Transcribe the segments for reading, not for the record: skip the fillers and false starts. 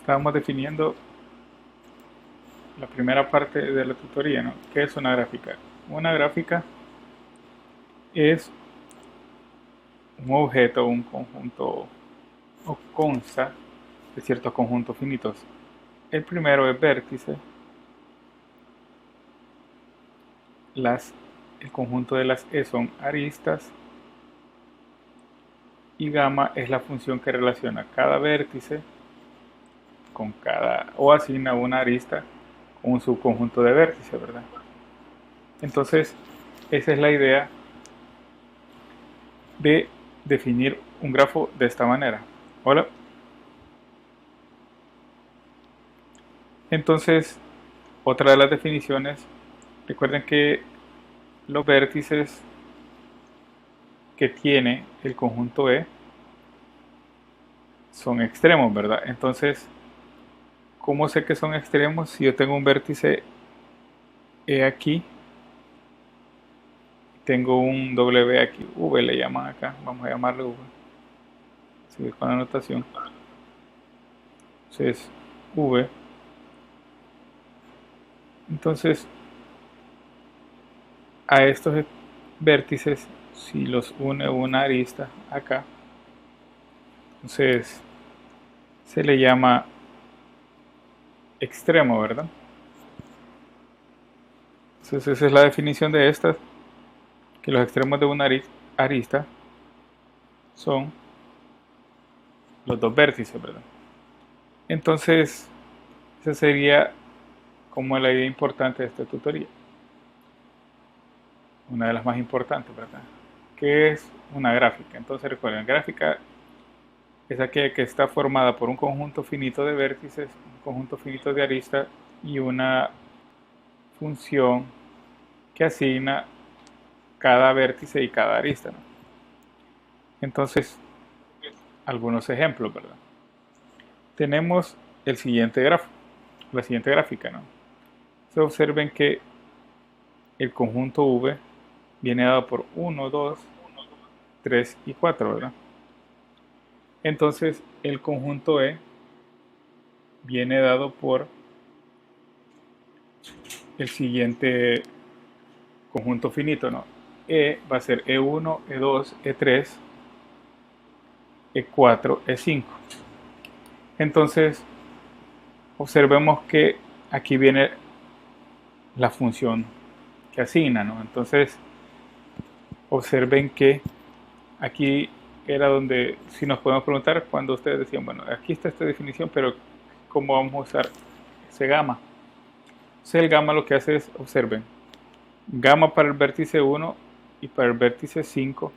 estábamos definiendo la primera parte de la tutoría, ¿no? ¿Qué es una gráfica? Una gráfica es un objeto, un conjunto, o consta de ciertos conjuntos finitos. El primero es vértice, el conjunto de las E son aristas y gamma es la función que relaciona cada vértice con cada, o asigna una arista con un subconjunto de vértices, ¿verdad? Entonces, esa es la idea de definir un grafo de esta manera. Hola. Entonces, otra de las definiciones, recuerden que los vértices que tiene el conjunto E son extremos, ¿verdad? Entonces, ¿cómo sé que son extremos si yo tengo un vértice E aquí? Tengo un W aquí, V le llaman acá, vamos a llamarle V. Seguir con la notación. Entonces, V. Entonces, a estos vértices, si los une una arista acá, entonces se le llama extremo, ¿verdad? Entonces esa es la definición de estas, que los extremos de una arista son los dos vértices, ¿verdad? Entonces, esa sería como la idea importante de esta tutoría. Una de las más importantes, ¿verdad? ¿Qué es una gráfica? Entonces recuerden, gráfica es aquella que está formada por un conjunto finito de vértices, un conjunto finito de aristas y una función que asigna cada vértice y cada arista, ¿no? Entonces, algunos ejemplos, ¿verdad? Tenemos el siguiente grafo, la siguiente gráfica, ¿no? Se observen que el conjunto V viene dado por 1, 2, 3 y 4, ¿verdad? Entonces, el conjunto E viene dado por el siguiente conjunto finito, ¿no? E va a ser E1, E2, E3, E4, E5. Entonces, observemos que aquí viene la función que asigna, ¿no? Entonces, observen que aquí era donde, si nos podemos preguntar, cuando ustedes decían, bueno, aquí está esta definición, pero ¿cómo vamos a usar ese gamma? Entonces, el gamma lo que hace es, observen, gamma para el vértice 1 y para el vértice 5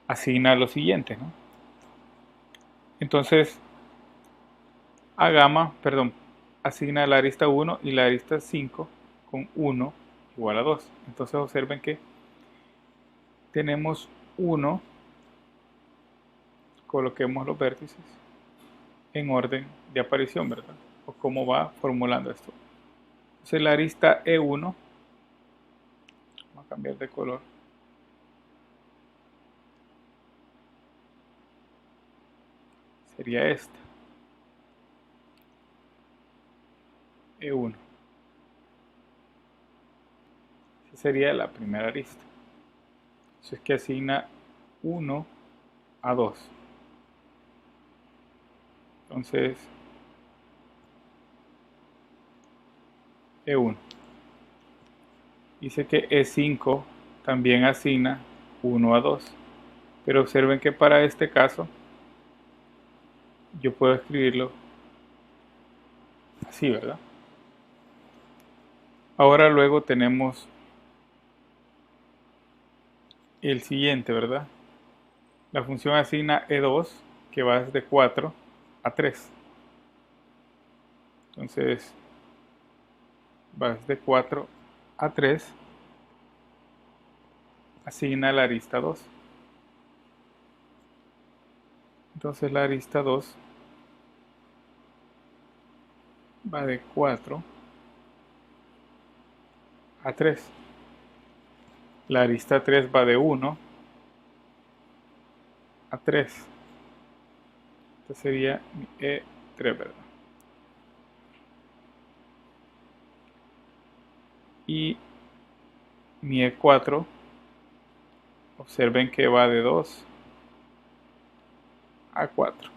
asigna lo siguiente, ¿no? Entonces, a gamma, perdón, asigna la arista 1 y la arista 5 con 1 igual a 2. Entonces observen que tenemos 1, coloquemos los vértices en orden de aparición, ¿verdad? O cómo va formulando esto. Entonces la arista E1, vamos a cambiar de color, sería esta, E1. Esa sería la primera arista. Entonces que asigna 1 a 2. Entonces E1. Dice que E5 también asigna 1 a 2. Pero observen que para este caso yo puedo escribirlo así, ¿verdad? Ahora luego tenemos el siguiente, ¿verdad? La función asigna E2, que va desde 4 a 3. Entonces, va desde 4 a 3, asigna la arista 2. Entonces la arista 2 va de 4 a 3. La arista 3 va de 1 a 3. Esta sería mi E1. 3, ¿verdad? Y mi E4, observen que va de 2 a 4.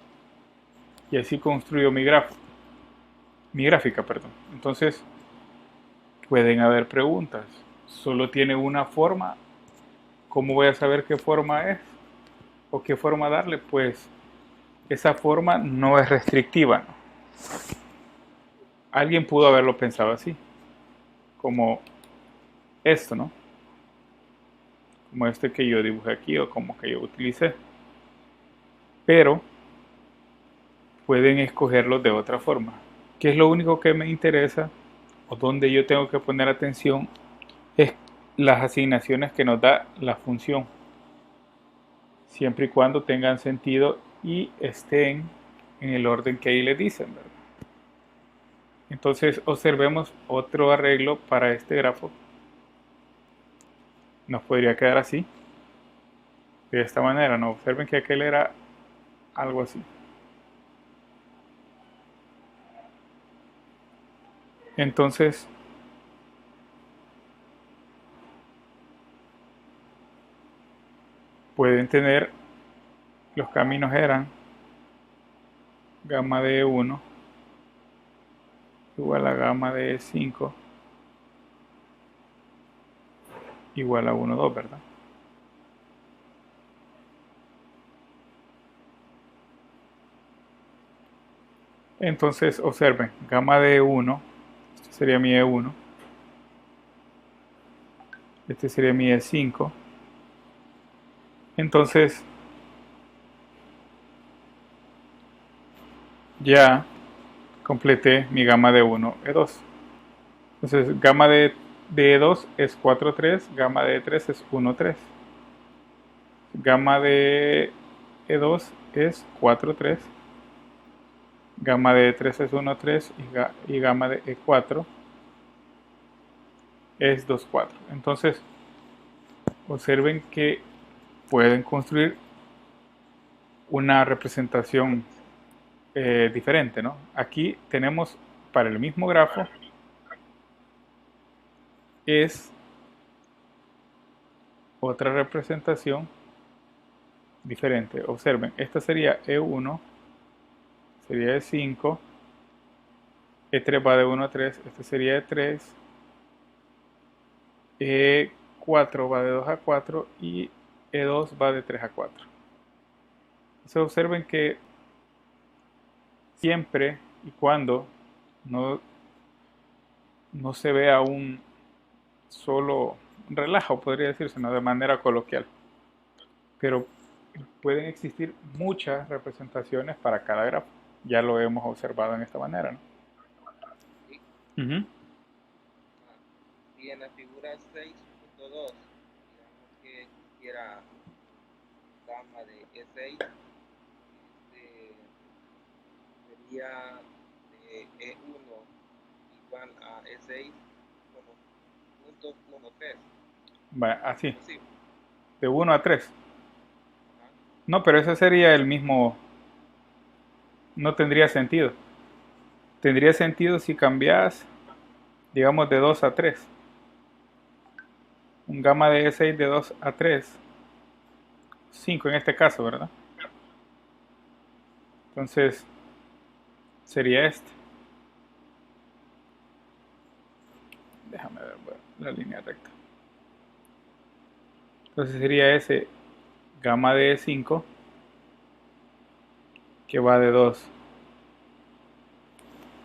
Y así construyo mi gráfica, perdón. Entonces, pueden haber preguntas. ¿Solo tiene una forma? ¿Cómo voy a saber qué forma es? ¿O qué forma darle? Pues esa forma no es restrictiva, ¿no? Alguien pudo haberlo pensado así, como esto, ¿no? Como este que yo dibujé aquí o como que yo utilicé. Pero pueden escogerlo de otra forma. ¿Qué es lo único que me interesa o donde yo tengo que poner atención? Es las asignaciones que nos da la función, siempre y cuando tengan sentido y estén en el orden que ahí le dicen, ¿verdad? Entonces observemos otro arreglo para este grafo. Nos podría quedar así, de esta manera, ¿no? Observen que aquel era algo así. Entonces pueden tener, los caminos eran gamma de 1 igual a gamma de 5 igual a 1, 2, ¿verdad? Entonces observen, gamma de 1, este sería mi E1, este sería mi E5. Entonces ya completé mi gama de 1, E2. Entonces gama de E2 es 4, 3, gama de E3 es 1, 3. Gama de E2 es 4, 3. Gama de E3 es 1, 3 y gama de E4 es 2, 4. Entonces observen que pueden construir una representación diferente, ¿no? Aquí tenemos para el mismo grafo es otra representación diferente. Observen, esta sería E1, sería E5, E3 va de 1 a 3, este sería E3, E4 va de 2 a 4 y E2 va de 3 a 4. Entonces observen que siempre y cuando no, no se vea un solo relajo, podría decirse, ¿no? De manera coloquial, pero pueden existir muchas representaciones para cada grafo. Ya lo hemos observado en esta manera, ¿no? Sí. Ujú. Y en la figura 6.2, digamos que quisiera gamma de E6, este, sería de E1 igual a E6 como punto 1,3. Así, Posible. de 1 a 3. Ajá. No, pero ese sería el mismo, no tendría sentido. Tendría sentido si cambias, digamos, de 2 a 3. Un gamma de E6 de 2 a 3. 5 en este caso, ¿verdad? Entonces, sería este. Déjame ver, bueno, la línea recta. Entonces sería ese gamma de E5 que va de 2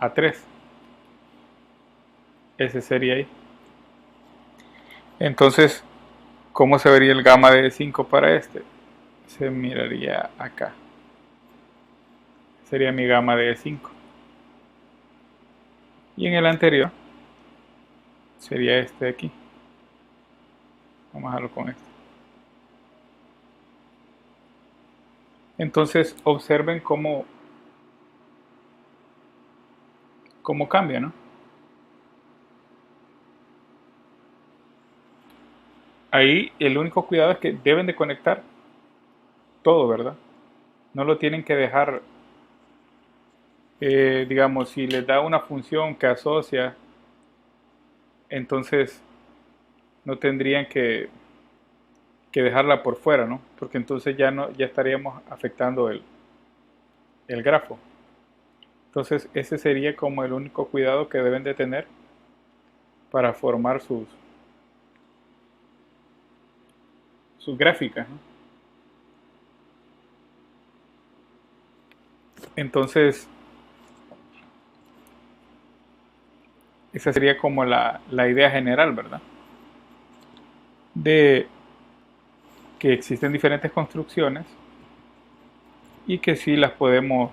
a 3. Ese sería ahí. Entonces, ¿cómo se vería el gamma de E5 para este? Se miraría acá. Sería mi gamma de E5. Y en el anterior sería este de aquí. Vamos a dejarlo con este. Entonces observen cómo cambia, ¿no? Ahí el único cuidado es que deben de conectar todo, ¿verdad? No lo tienen que dejar digamos, si les da una función que asocia, entonces no tendrían que dejarla por fuera, ¿no? Porque entonces ya no, ya estaríamos afectando el grafo. Entonces ese sería como el único cuidado que deben de tener para formar sus gráficas, ¿no? Entonces esa sería como la idea general, ¿verdad? De que existen diferentes construcciones y que sí las podemos,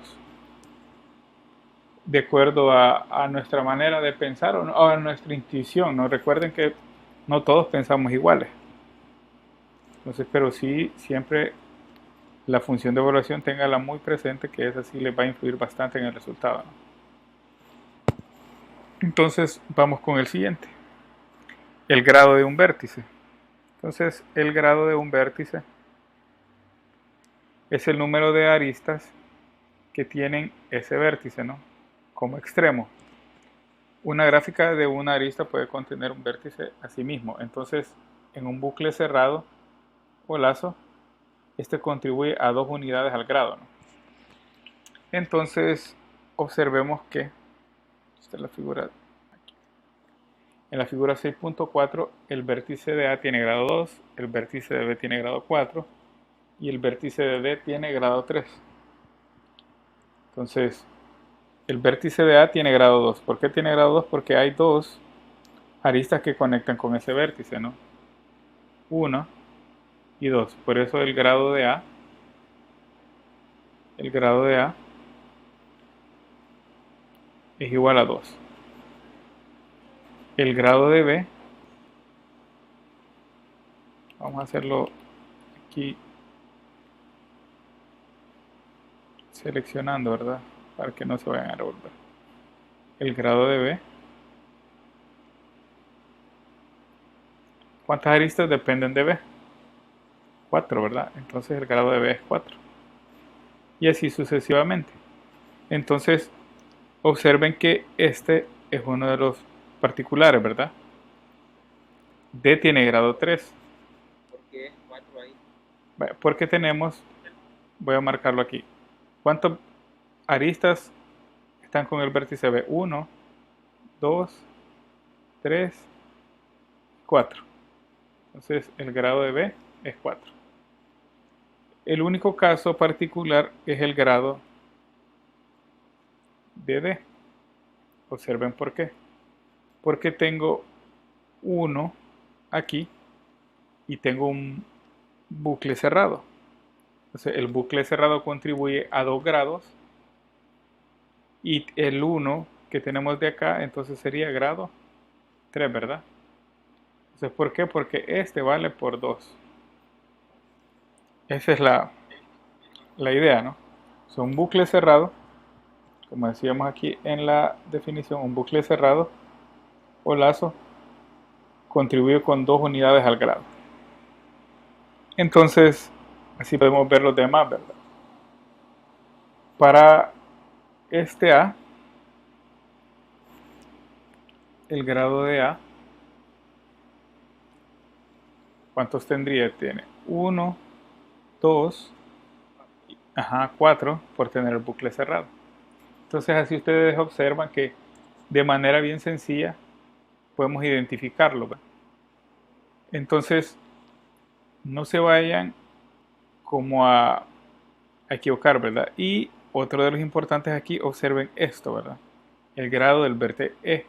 de acuerdo a nuestra manera de pensar o a nuestra intuición, ¿no? Recuerden que no todos pensamos iguales. Entonces, pero sí siempre la función de evaluación téngala muy presente, que esa sí les va a influir bastante en el resultado, ¿no? Entonces vamos con el siguiente, el grado de un vértice. Entonces el grado de un vértice es el número de aristas que tienen ese vértice, ¿no? Como extremo. Una gráfica de una arista puede contener un vértice a sí mismo. Entonces, en un bucle cerrado o lazo, este contribuye a dos unidades al grado, ¿no? Entonces, observemos que, esta es la figura, en la figura 6.4, el vértice de A tiene grado 2, el vértice de B tiene grado 4 y el vértice de D tiene grado 3. Entonces, el vértice de A tiene grado 2. ¿Por qué tiene grado 2? Porque hay dos aristas que conectan con ese vértice, ¿no? 1 y 2. Por eso el grado de A es igual a 2. El grado de B, vamos a hacerlo aquí seleccionando, ¿verdad? Para que no se vayan a revolver. El grado de B, ¿cuántas aristas dependen de B? 4, ¿verdad? Entonces el grado de B es 4. Y así sucesivamente. Entonces, observen que este es uno de los particulares, ¿verdad? D tiene grado 3. ¿Por qué es 4 ahí? Porque tenemos, voy a marcarlo aquí, ¿cuántas aristas están con el vértice B? 1, 2, 3, 4. Entonces el grado de B es 4. El único caso particular es el grado de D. Observen por qué. Porque tengo 1 aquí y tengo un bucle cerrado. Entonces el bucle cerrado contribuye a 2 grados y el 1 que tenemos de acá entonces sería grado 3, ¿verdad? Entonces, ¿por qué? Porque este vale por 2. Esa es la idea, ¿no? Es un bucle cerrado, como decíamos aquí en la definición, un bucle cerrado o lazo contribuye con 2 unidades al grado. Entonces, así podemos ver los demás, ¿verdad? Para este A, el grado de A, ¿cuántos tendría? Tiene 1, 2, 4 por tener el bucle cerrado. Entonces así ustedes observan que de manera bien sencilla podemos identificarlo, ¿verdad? Entonces no se vayan como a equivocar, ¿verdad? Y otro de los importantes aquí, observen esto, ¿verdad? El grado del vértice E.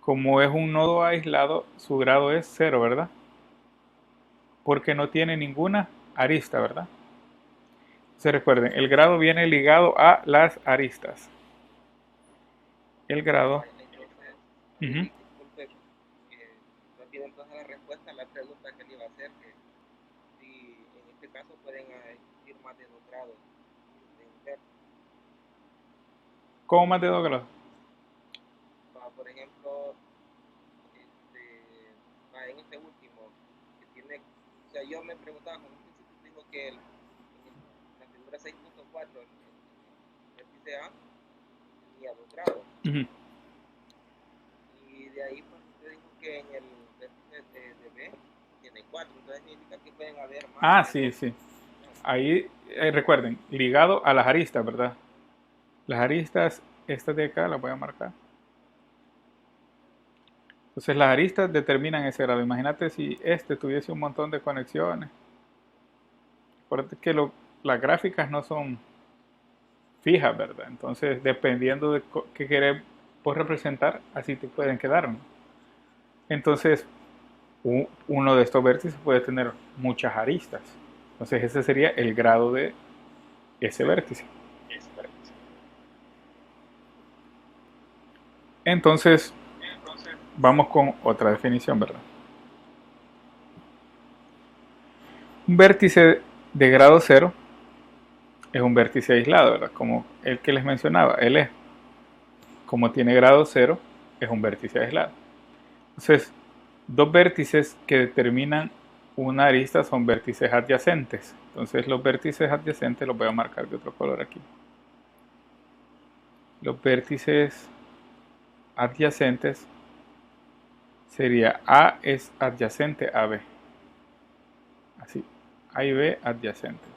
Como es un nodo aislado, su grado es 0, ¿verdad? Porque no tiene ninguna arista, ¿verdad? Se recuerden, el grado viene ligado a las aristas. El grado. Entonces, Uh-huh. ahí, disculpe, no tiene entonces la respuesta a la pregunta que le iba a hacer, que si en este caso pueden existir más de 2 grados de un vértice. ¿Cómo más de 2 grados? Por ejemplo, en este último, que tiene, o sea, yo me preguntaba, como un principio dijo que en la figura 6.4, el vértice A grados. Ujú. Y de ahí pues usted dijo que en el vértice de B tiene 4, entonces significa que pueden haber más Ah, de sí, 2. sí. Ahí, recuerden, ligado a las aristas, ¿verdad? Las aristas, estas de acá, las voy a marcar. Entonces las aristas determinan ese grado. Imagínate si este tuviese un montón de conexiones. Acuérdate que las gráficas no son fijas, ¿verdad? Entonces, dependiendo de qué querés vos representar, así te pueden quedar, ¿no? Entonces, uno de estos vértices puede tener muchas aristas. Entonces, ese sería el grado de ese vértice. Entonces, vamos con otra definición, ¿verdad? Un vértice de grado cero es un vértice aislado, ¿verdad? Como el que les mencionaba, el E. Como tiene grado cero, es un vértice aislado. Entonces, dos vértices que determinan una arista son vértices adyacentes. Entonces, los vértices adyacentes los voy a marcar de otro color aquí. Los vértices adyacentes sería A es adyacente a B. Así, A y B adyacentes.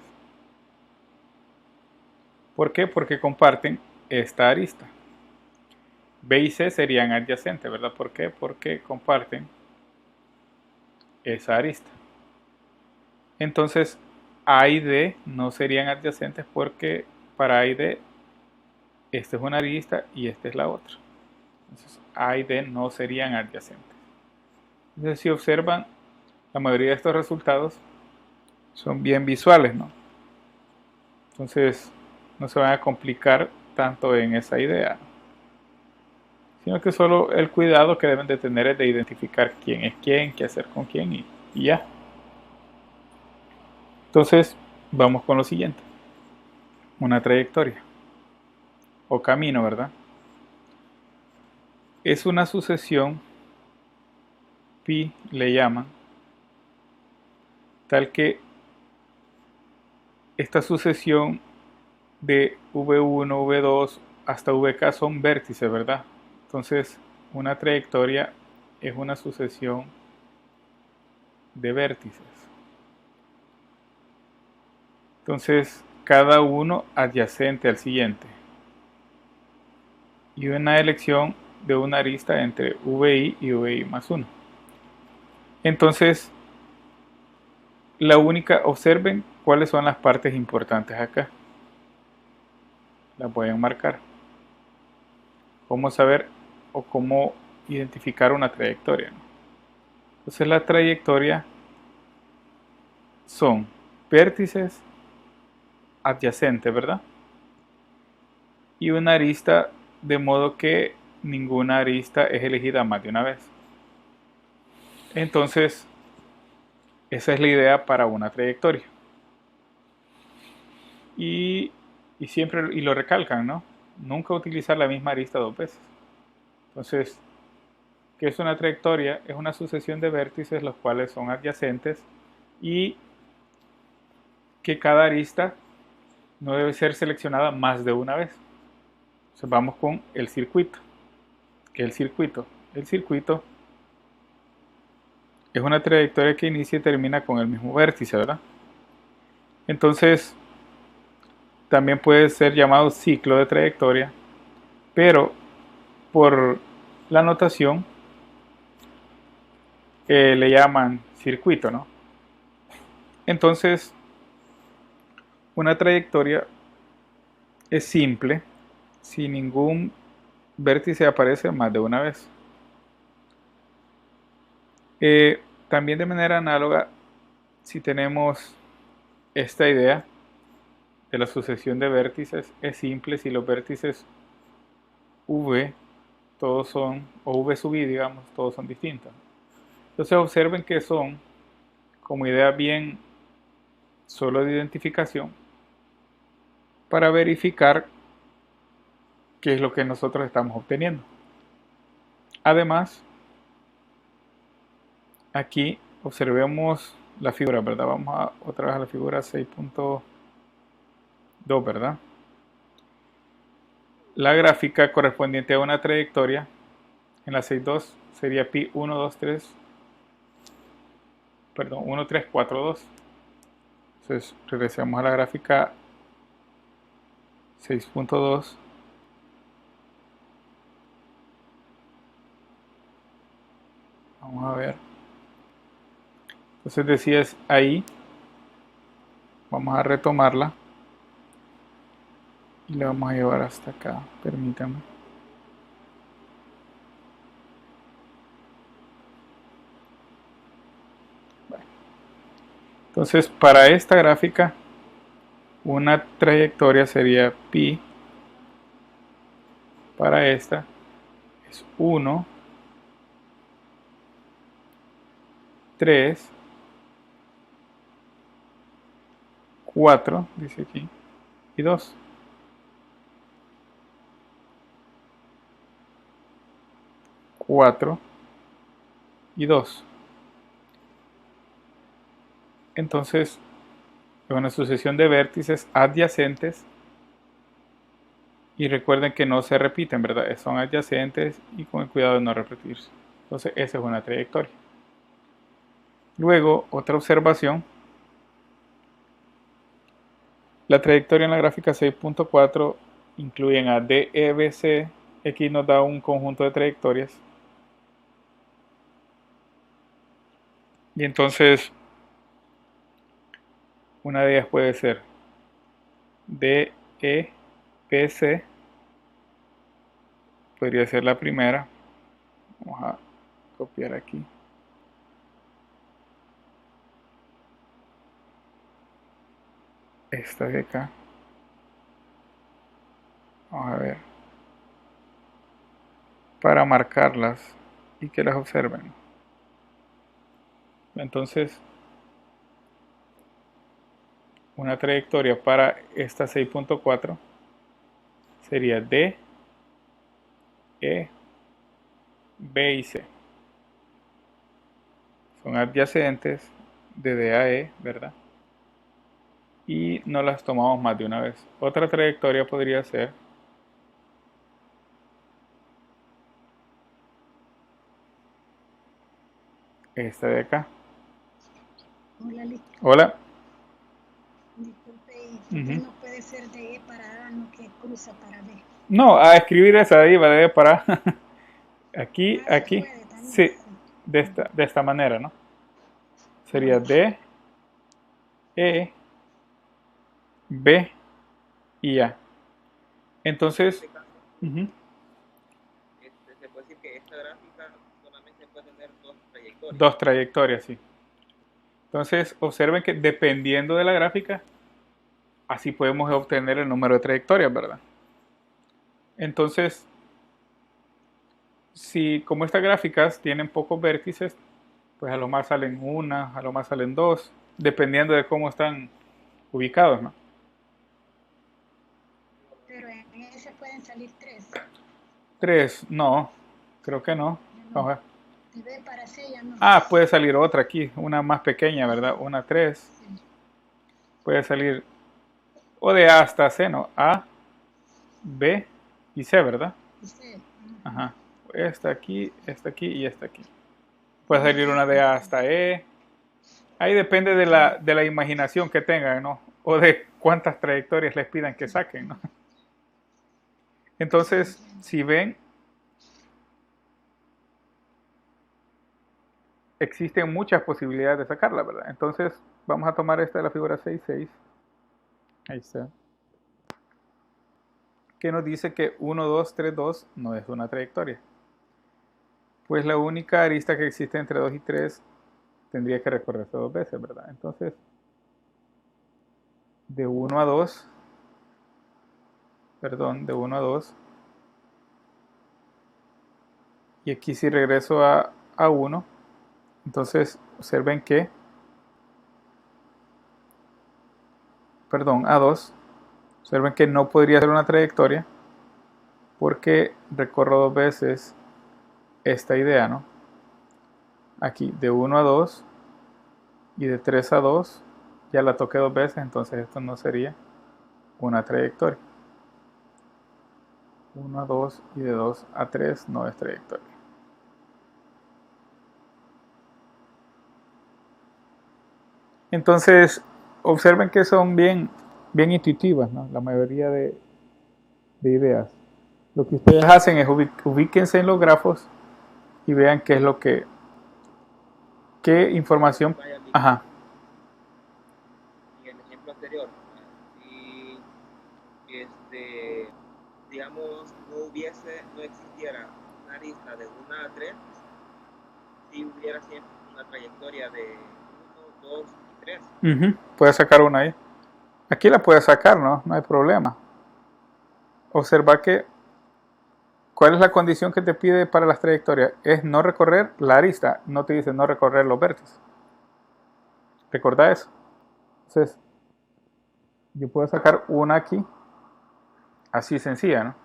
¿Por qué? Porque comparten esta arista. B y C serían adyacentes, ¿verdad? ¿Por qué? Porque comparten esa arista. Entonces, A y D no serían adyacentes porque para A y D, esta es una arista y esta es la otra. Entonces, A y D no serían adyacentes. Entonces, si observan, la mayoría de estos resultados son bien visuales, ¿no? Entonces, no se van a complicar tanto en esa idea, sino que solo el cuidado que deben de tener es de identificar quién es quién, qué hacer con quién y ya. Entonces, vamos con lo siguiente. Una trayectoria o camino, ¿verdad? Es una sucesión, pi le llaman, tal que esta sucesión de V1, V2 hasta VK son vértices, ¿verdad? Entonces, una trayectoria es una sucesión de vértices. Entonces, cada uno adyacente al siguiente. Y una elección de una arista entre VI y VI más 1. Entonces, observen cuáles son las partes importantes acá. Las pueden marcar. Cómo saber o cómo identificar una trayectoria, ¿no? Entonces, la trayectoria son vértices adyacentes, ¿verdad? Y una arista, de modo que ninguna arista es elegida más de una vez. Entonces, esa es la idea para una trayectoria. Y siempre, y lo recalcan, ¿no? Nunca utilizar la misma arista dos veces. Entonces, ¿qué es una trayectoria? Es una sucesión de vértices los cuales son adyacentes y que cada arista no debe ser seleccionada más de una vez. Entonces vamos con el circuito. ¿Qué es el circuito? El circuito es una trayectoria que inicia y termina con el mismo vértice, ¿verdad? Entonces, también puede ser llamado ciclo de trayectoria, pero por la notación le llaman circuito, ¿no? Entonces, una trayectoria es simple si ningún vértice aparece más de una vez. También de manera análoga, si tenemos esta idea de la sucesión de vértices, es simple si los vértices V, todos son, o V sub I, digamos, todos son distintos. Entonces observen que son como idea bien solo de identificación para verificar qué es lo que nosotros estamos obteniendo. Además, aquí observemos la figura, ¿verdad? Vamos otra vez a la figura 6.2, ¿verdad? la gráfica correspondiente a una trayectoria en la 6.2 sería pi 1, 2, 3, perdón, 1, 3, 4, 2. Entonces regresemos a la gráfica 6.2. Vamos a ver. Entonces decías ahí, vamos a retomarla y la vamos a llevar hasta acá. Permítanme. Entonces para esta gráfica, una trayectoria sería pi para esta es 1, 3, 4, dice aquí, y 2. Cuatro y 2. Entonces, es una sucesión de vértices adyacentes y recuerden que no se repiten, ¿verdad? Son adyacentes y con el cuidado de no repetirse. Entonces, esa es una trayectoria. Luego, otra observación. La trayectoria en la gráfica 6.4 incluyen a D, E, B, C. Aquí nos da un conjunto de trayectorias. Y entonces, una de ellas puede ser D, E, B, C. Podría ser la primera. Vamos a copiar aquí. Esta de acá. Vamos a ver. Para marcarlas y que las observen. Entonces, una trayectoria para esta 6.4 sería D, E, B y C. Son adyacentes de D a E, ¿verdad? Y no las tomamos más de una vez. Otra trayectoria podría ser esta de acá. Hola, Hola. disculpe, ¿y por qué no puede ser de E para A, no que cruza para B? No, a escribir esa de ahí va de para aquí, Se aquí. puede también. Sí, de esta manera, ¿no? Sería D, E, B y A. Entonces, En este caso, ujú, se puede decir que esta gráfica solamente puede tener dos trayectorias. dos trayectorias, sí. Entonces, observen que dependiendo de la gráfica, así podemos obtener el número de trayectorias, ¿verdad? Entonces, si como estas gráficas tienen pocos vértices, pues a lo más salen una, a lo más salen dos, dependiendo de cómo están ubicados, ¿no? Pero en ese pueden salir tres. Tres, no, creo que no. Vamos a ver. De B para C ya no. Ah, puede salir otra aquí, una más pequeña, ¿verdad? Una 3. Sí. Puede salir o de A hasta C, ¿no? A, B y C, ¿verdad? Y C. Ajá. Esta aquí y esta aquí. Puede salir una de A hasta E. Ahí depende de la imaginación que tengan, ¿no? O de cuántas trayectorias les pidan que saquen, ¿no? Entonces, si ven, existen muchas posibilidades de sacarla, ¿verdad? Entonces, vamos a tomar esta de la figura 6.6. Ahí está. Que nos dice que 1, 2, 3, 2 no es una trayectoria. Pues la única arista que existe entre 2 y 3 tendría que recorrerse dos veces, ¿verdad? Entonces, de 1 a 2, perdón, de 1 a 2, y aquí si regreso a 1, entonces observen que, perdón, a 2, observen que no podría ser una trayectoria porque recorro dos veces esta idea, ¿no? Aquí, de 1 a 2 y de 3 a 2, ya la toqué dos veces, entonces esto no sería una trayectoria. 1 a 2 y de 2 a 3 no es trayectoria. Entonces, observen que son bien intuitivas, ¿no? La mayoría de ideas. Lo que ustedes hacen es ubíquense en los grafos y vean qué es lo que, qué información. Vaya, Ajá. en el ejemplo anterior, si digamos, no existiera una lista de 1 a 3, si hubiera siempre una trayectoria de 1, 2 y 3. Puede sacar una ahí. Aquí la puede sacar, ¿no? No hay problema. Observa que, ¿cuál es la condición que te pide para las trayectorias? Es no recorrer la arista, no te dice no recorrer los vértices. ¿Recordá eso? Entonces, yo puedo sacar una aquí, así sencilla, ¿no?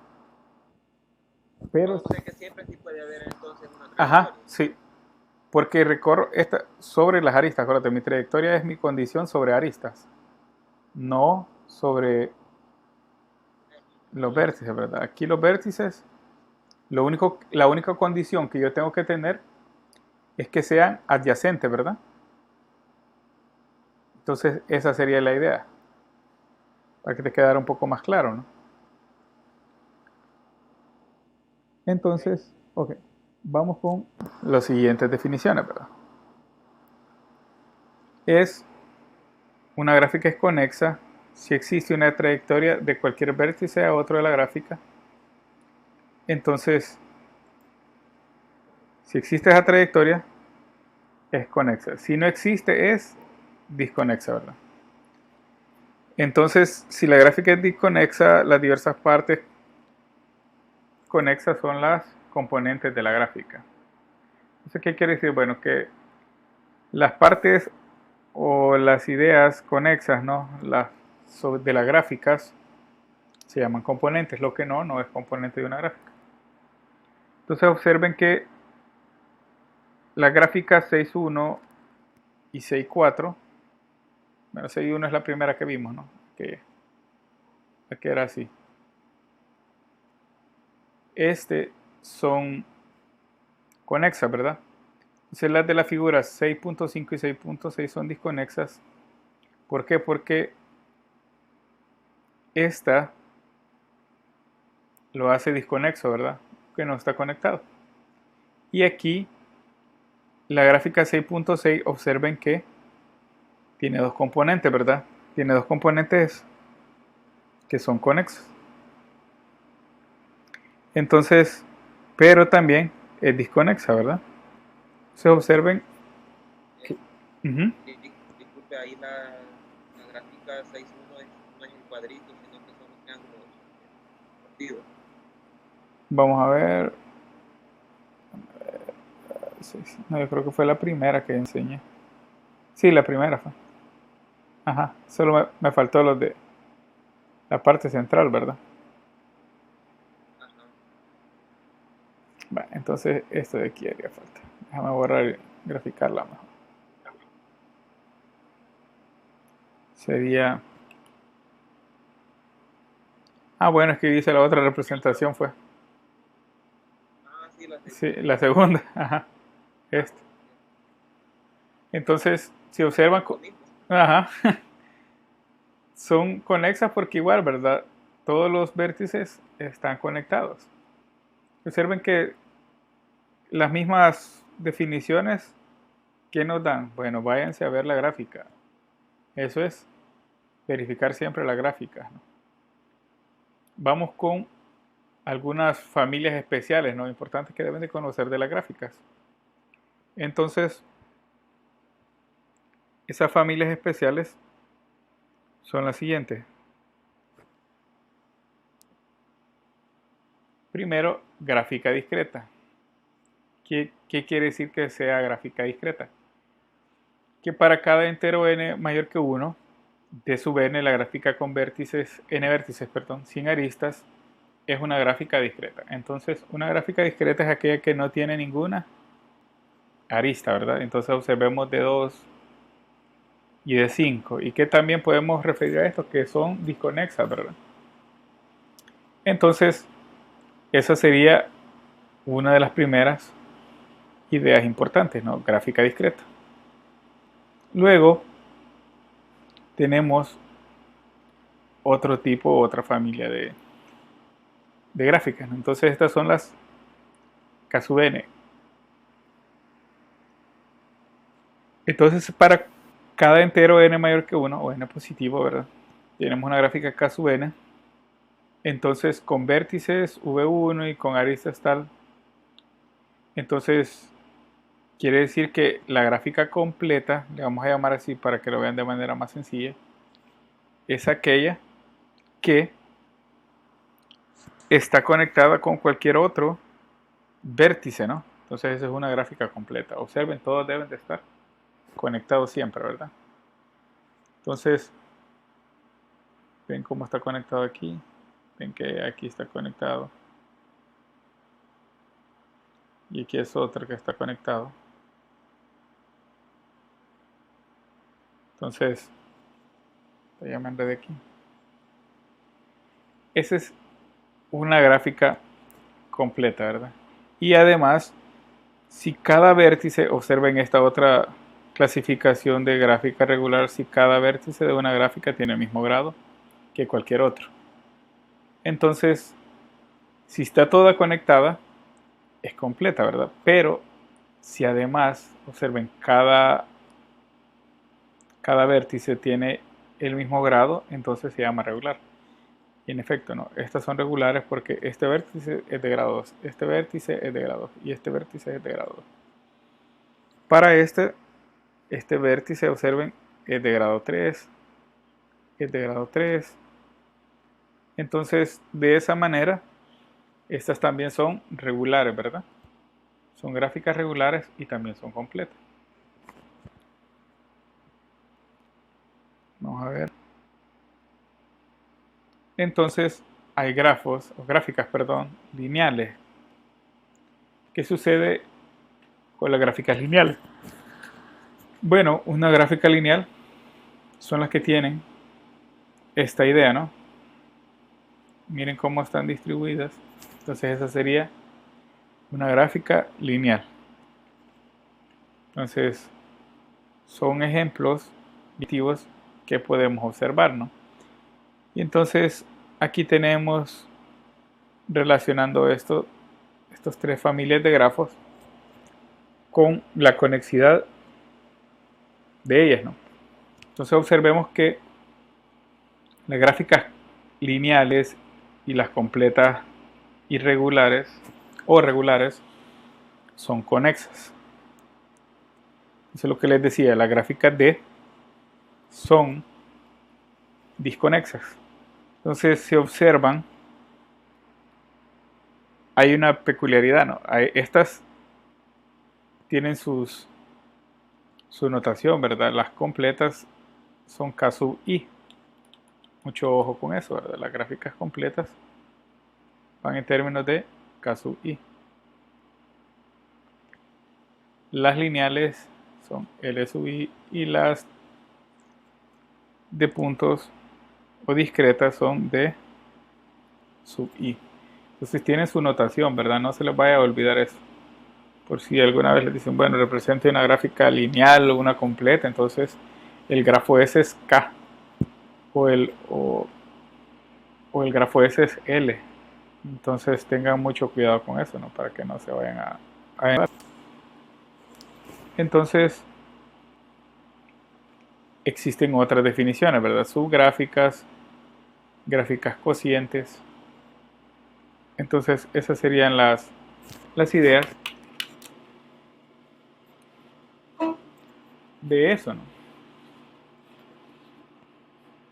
Pero, O sea que siempre sí puede haber entonces una ajá, trayectoria. sí, porque recorro esta sobre las aristas. Acuérdate, mi trayectoria es mi condición sobre aristas, no sobre los vértices, ¿verdad? Aquí los vértices, la única condición que yo tengo que tener es que sean adyacentes, ¿verdad? Entonces, esa sería la idea, para que te quedara un poco más claro, ¿no? Entonces, ok, vamos con las siguientes definiciones, ¿verdad? Una gráfica es conexa si existe una trayectoria de cualquier vértice a otro de la gráfica. Entonces, si existe esa trayectoria, es conexa. Si no existe, es disconexa, ¿verdad? Entonces, si la gráfica es disconexa, las diversas partes conexas son las componentes de la gráfica. ¿Eso qué quiere decir? Bueno, que las partes o las ideas conexas, ¿no? De las gráficas se llaman componentes, lo que no es componente de una gráfica. Entonces observen que las gráficas 6.1 y 6.4, bueno, 6.1 es la primera que vimos, ¿no? Que era así. Son conexas, ¿verdad? Entonces las de la figura 6.5 y 6.6 son disconexas. ¿Por qué? Porque esta lo hace disconexo, ¿verdad? Que no está conectado. Y aquí, la gráfica 6.6, observen que tiene dos componentes, ¿verdad? Tiene dos componentes que son conexos. Entonces, pero también es disconexa, ¿verdad? Entonces observen que... Disculpe, ahí la gráfica 6.1 no es el cuadrito, sino que son los triángulos partidos. Vamos a ver. No, yo creo que fue la primera que enseñé. Sí, la primera fue. Ajá, solo me faltó los de la parte central, ¿verdad? Ajá. Bueno, entonces esto de aquí haría falta. Déjame borrar y graficarla mejor. Sería... Ah, bueno, es que dice la otra representación fue. Ah, sí, la Sí, segunda. la segunda. Ajá. Esto. Entonces, si observan... Lo mismo. Ajá. Son conexas porque igual, ¿verdad? Todos los vértices están conectados. Observen que las mismas definiciones que nos dan. Bueno, váyanse a ver la gráfica. Eso es verificar siempre la gráfica, ¿no? Vamos con algunas familias especiales, ¿no? Importantes que deben de conocer de las gráficas. Entonces, esas familias especiales son las siguientes. Primero, gráfica discreta. ¿Qué quiere decir que sea gráfica discreta? Que para cada entero n mayor que 1, de sub n, la gráfica con vértices, n vértices, perdón, sin aristas, es una gráfica discreta. Entonces, una gráfica discreta es aquella que no tiene ninguna arista, ¿verdad? Entonces observemos de 2 y de 5. Y que también podemos referir a esto, que son disconexas, ¿verdad? Entonces, esa sería una de las primeras ideas importantes, ¿no? Gráfica discreta. Luego tenemos otro tipo, otra familia de gráficas, ¿no? Entonces estas son las K sub n. Entonces para cada entero n mayor que 1, o n positivo, ¿verdad? Tenemos una gráfica K sub n. Entonces con vértices v1 y con aristas tal. Entonces quiere decir que la gráfica completa, le vamos a llamar así para que lo vean de manera más sencilla, es aquella que está conectada con cualquier otro vértice, ¿no? Entonces esa es una gráfica completa. Observen, todos deben de estar conectados siempre, ¿verdad? Entonces, ven cómo está conectado aquí. Ven que aquí está conectado. Y aquí es otro que está conectado. Entonces, ya me enredé aquí. Esa es una gráfica completa, ¿verdad? Y además, si cada vértice, observen esta otra clasificación de gráfica regular, si cada vértice de una gráfica tiene el mismo grado que cualquier otro. Entonces, si está toda conectada, es completa, ¿verdad? Pero si además, observen, cada vértice tiene el mismo grado, entonces se llama regular. Y en efecto, no, estas son regulares porque este vértice es de grado 2, este vértice es de grado 2 y este vértice es de grado 2. Para este vértice, observen, es de grado 3, es de grado 3. Entonces, de esa manera, estas también son regulares, ¿verdad? Son gráficas regulares y también son completas. Vamos a ver. Entonces, hay gráficas, perdón, lineales. ¿Qué sucede con las gráficas lineales? Bueno, una gráfica lineal son las que tienen esta idea, ¿no? Miren cómo están distribuidas. Entonces esa sería una gráfica lineal. Entonces son ejemplos primitivos que podemos observar, ¿no? Y entonces aquí tenemos, relacionando estas tres familias de grafos con la conexidad de ellas, ¿no? Entonces observemos que las gráficas lineales y las completas irregulares o regulares son conexas. Eso es lo que les decía, las gráficas D son disconexas. Entonces, si observan, hay una peculiaridad, ¿no? Estas tienen su notación, ¿verdad? Las completas son K sub I. Mucho ojo con eso, ¿verdad? Las gráficas completas van en términos de K sub I. Las lineales son L sub I y las de puntos o discretas son D sub I. Entonces tienen su notación, ¿verdad? No se les vaya a olvidar eso. Por si alguna vez les dicen, bueno, represente una gráfica lineal o una completa, entonces el grafo S es K o el grafo S es L. Entonces tengan mucho cuidado con eso, ¿no? Para que no se vayan a Entonces existen otras definiciones, ¿verdad? Subgráficas, gráficas cocientes. Entonces esas serían las ideas de eso, ¿no?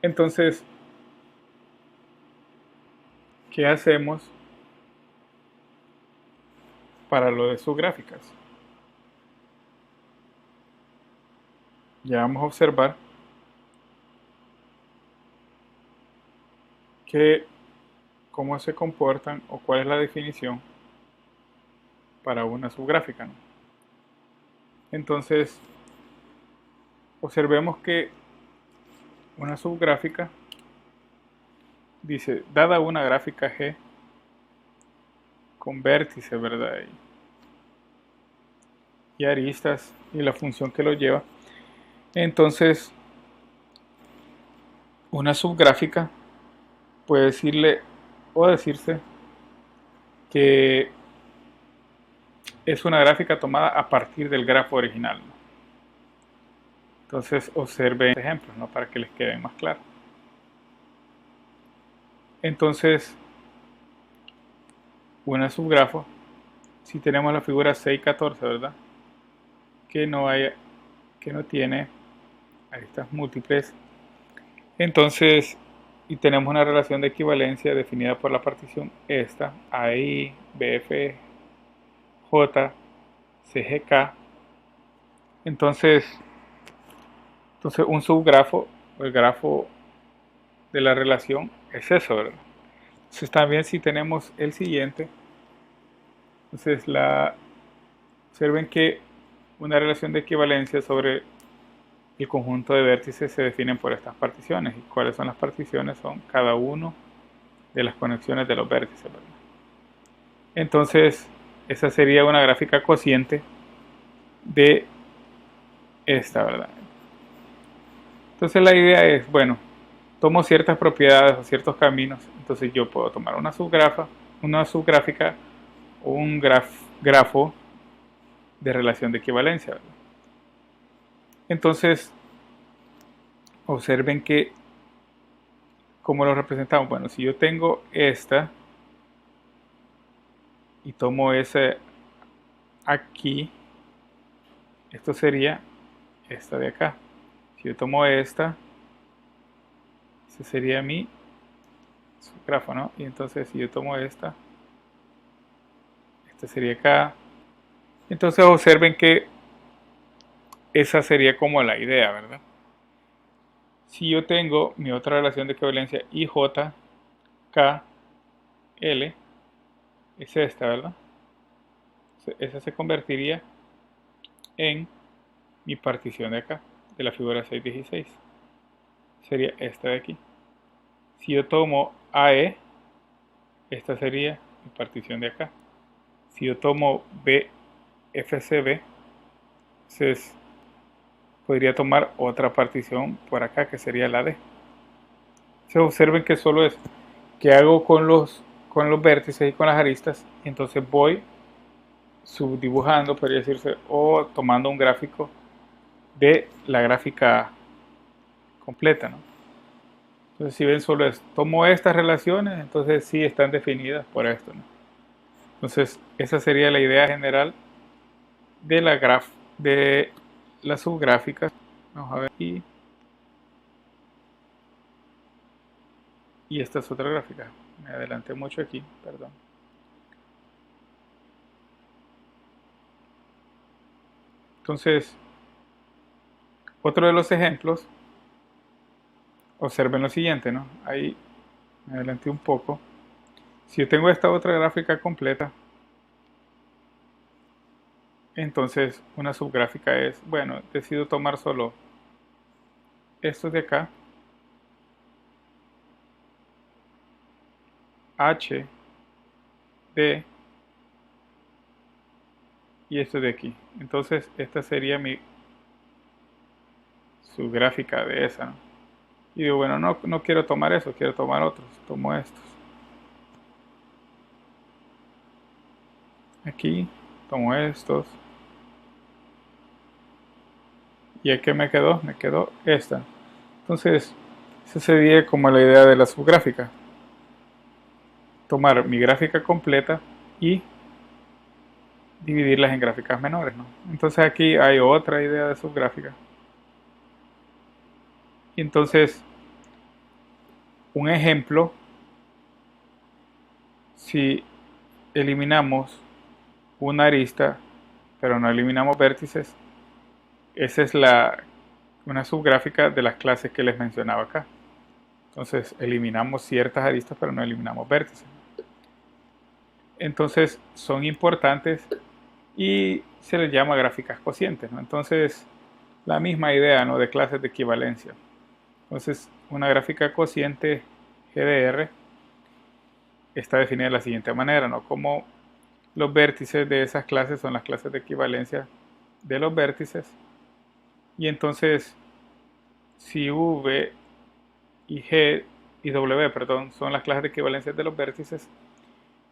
Entonces, ¿qué hacemos para lo de subgráficas? Ya vamos a observar cómo se comportan o cuál es la definición para una subgráfica, ¿no? Entonces, observemos que una subgráfica dice, dada una gráfica G, con vértices, ¿verdad? Y aristas y la función que lo lleva. Entonces, una subgráfica puede decirle o decirse que es una gráfica tomada a partir del grafo original, ¿no? Entonces observen ejemplos, ¿no? Para que les quede más claro. Entonces, una subgrafo, si tenemos la figura 6,14, ¿verdad? Que no tiene aristas múltiples. Entonces, y tenemos una relación de equivalencia definida por la partición esta, AI, BF, J, CGK. Entonces un subgrafo, o el grafo de la relación, es eso, ¿verdad? Entonces también si tenemos el siguiente, entonces observen que una relación de equivalencia sobre el conjunto de vértices se definen por estas particiones. ¿Y cuáles son las particiones? Son cada uno de las conexiones de los vértices, ¿verdad? Entonces, esa sería una gráfica cociente de esta, ¿verdad? Entonces la idea es, bueno, tomo ciertas propiedades o ciertos caminos, entonces yo puedo tomar una subgráfica o un grafo de relación de equivalencia, ¿verdad? Entonces, observen que, ¿cómo lo representamos? Bueno, si yo tengo esta y tomo ese aquí, esto sería esta de acá. Si yo tomo esta, ese sería mi subgrafo, ¿no? Y entonces si yo tomo esta sería acá. Entonces observen que esa sería como la idea, ¿verdad? Si yo tengo mi otra relación de equivalencia IJ, K, L, es esta, ¿verdad? Esa se convertiría en mi partición de acá, de la figura 6,16. Sería esta de aquí. Si yo tomo AE, esta sería mi partición de acá. Si yo tomo BFCB, entonces podría tomar otra partición por acá, que sería la D. Se observen que solo es que hago con los vértices y con las aristas, y entonces voy subdibujando, podría decirse, o tomando un gráfico de la gráfica completa, ¿no? Entonces si ven, solo es, tomo estas relaciones, entonces sí están definidas por esto, ¿no? Entonces esa sería la idea general de de las subgráficas. Vamos a ver aquí. Y esta es otra gráfica. Me adelanté mucho aquí, perdón. Entonces, otro de los ejemplos, observen lo siguiente, ¿no? Ahí me adelanté un poco. Si yo tengo esta otra gráfica completa, entonces una subgráfica es, bueno, decido tomar solo estos de acá, H, D y esto de aquí. Entonces esta sería mi subgráfica de esa, ¿no? Y digo, bueno, no quiero tomar eso, quiero tomar otros, tomo estos. Aquí, tomo estos. ¿Y aquí me quedó? Me quedó esta. Entonces, esa sería como la idea de la subgráfica. Tomar mi gráfica completa y dividirlas en gráficas menores, ¿no? Entonces aquí hay otra idea de subgráfica. Y entonces, un ejemplo, si eliminamos una arista, pero no eliminamos vértices, esa es una subgráfica de las clases que les mencionaba acá. Entonces eliminamos ciertas aristas, pero no eliminamos vértices. Entonces son importantes y se les llama gráficas cocientes, ¿no? Entonces la misma idea, ¿no?, de clases de equivalencia. Entonces una gráfica cociente GDR está definida de la siguiente manera, ¿no? Como los vértices de esas clases son las clases de equivalencia de los vértices. Y entonces, si V y G y W, perdón, son las clases de equivalencia de los vértices,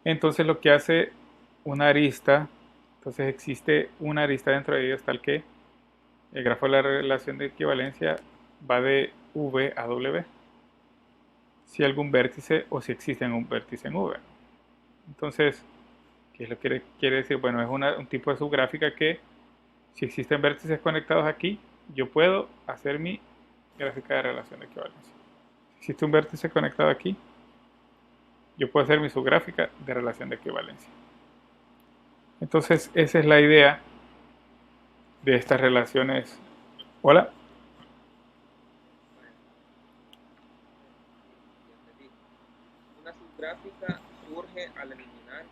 entonces lo que hace una arista, entonces existe una arista dentro de ellos tal que el grafo de la relación de equivalencia va de V a W, si algún vértice o si existe un vértice en V. Entonces, ¿qué es lo que quiere decir? Bueno, es un tipo de subgráfica que si existen vértices conectados aquí, yo puedo hacer mi gráfica de relación de equivalencia. Si existe un vértice conectado aquí, yo puedo hacer mi subgráfica de relación de equivalencia. Entonces, esa es la idea de estas relaciones. Hola. Una subgráfica surge al eliminar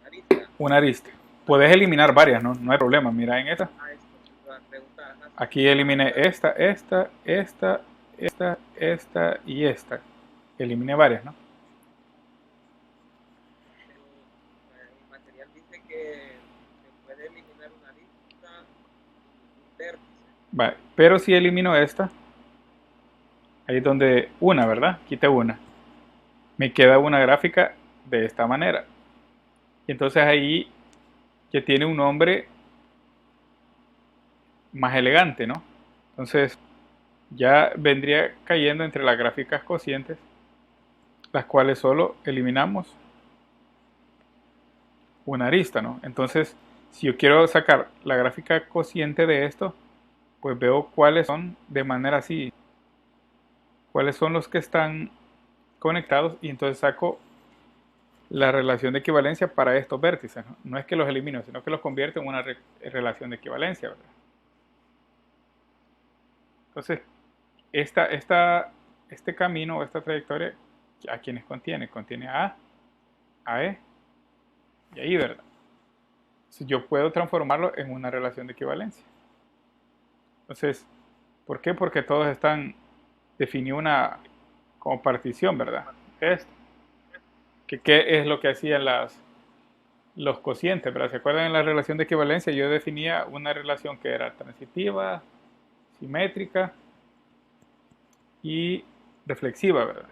aristas. Una arista. Puedes eliminar varias, ¿no? No hay problema. Mira en esta. Aquí eliminé esta y esta. Eliminé varias, ¿no? El material dice que se puede eliminar una arista y un vértice. Vale. Pero si elimino esta, ahí es donde una, ¿verdad? Quité una. Me queda una gráfica de esta manera. Y entonces ahí que tiene un nombre más elegante, ¿no? Entonces ya vendría cayendo entre las gráficas cocientes, las cuales solo eliminamos una arista, ¿no? Entonces, si yo quiero sacar la gráfica cociente de esto, pues veo cuáles son de manera así, cuáles son los que están conectados y entonces saco la relación de equivalencia para estos vértices, ¿no? No es que los elimino, sino que los convierto en una relación de equivalencia, ¿verdad? Entonces, este camino o esta trayectoria, ¿a quiénes contiene? Contiene a E y a I, ¿verdad? Entonces, yo puedo transformarlo en una relación de equivalencia. Entonces, ¿por qué? Porque todos están definidos como partición, ¿verdad? Esto. ¿Qué es lo que hacían los cocientes, ¿verdad? ¿Se acuerdan en la relación de equivalencia? Yo definía una relación que era transitiva, simétrica y reflexiva, ¿verdad?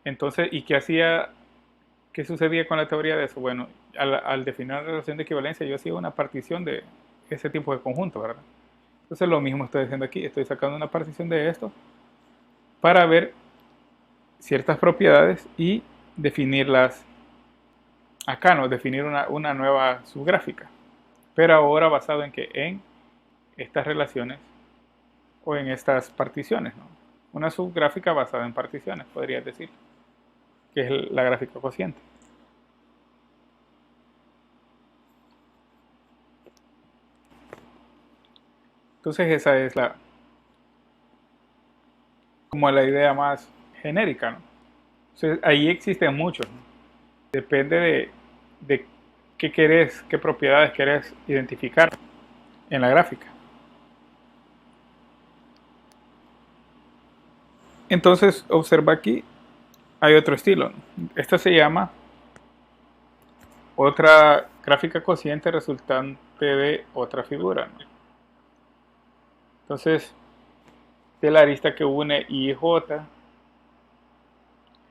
Entonces, ¿y qué sucedía con la teoría de eso? Bueno, al definir una relación de equivalencia, yo hacía una partición de ese tipo de conjunto, ¿verdad? Entonces, lo mismo estoy haciendo aquí. Estoy sacando una partición de esto para ver ciertas propiedades y definirlas acá, ¿no? Definir una nueva subgráfica. Pero ahora basado en que en estas relaciones o en estas particiones, ¿no? Una subgráfica basada en particiones, podrías decir, que es la gráfica cociente. Entonces esa es como la idea más genérica, ¿no? Entonces ahí existen muchos, ¿no? Depende de qué querés, qué propiedades querés identificar en la gráfica. Entonces observa aquí, hay otro estilo, ¿no? Esta se llama otra gráfica cociente resultante de otra figura, ¿no? Entonces, de la arista que une I y J,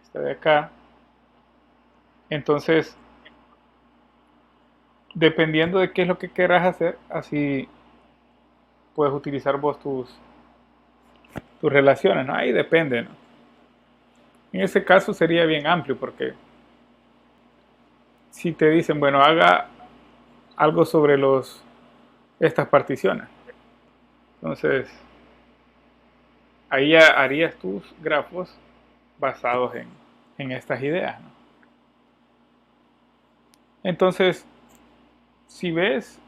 esta de acá, entonces, dependiendo de qué es lo que querrás hacer, así puedes utilizar vos tus relaciones, ¿no? Ahí depende, ¿no? En ese caso sería bien amplio porque si te dicen, bueno, haga algo sobre estas particiones, entonces ahí ya harías tus grafos basados en estas ideas, ¿no? Entonces, si ves,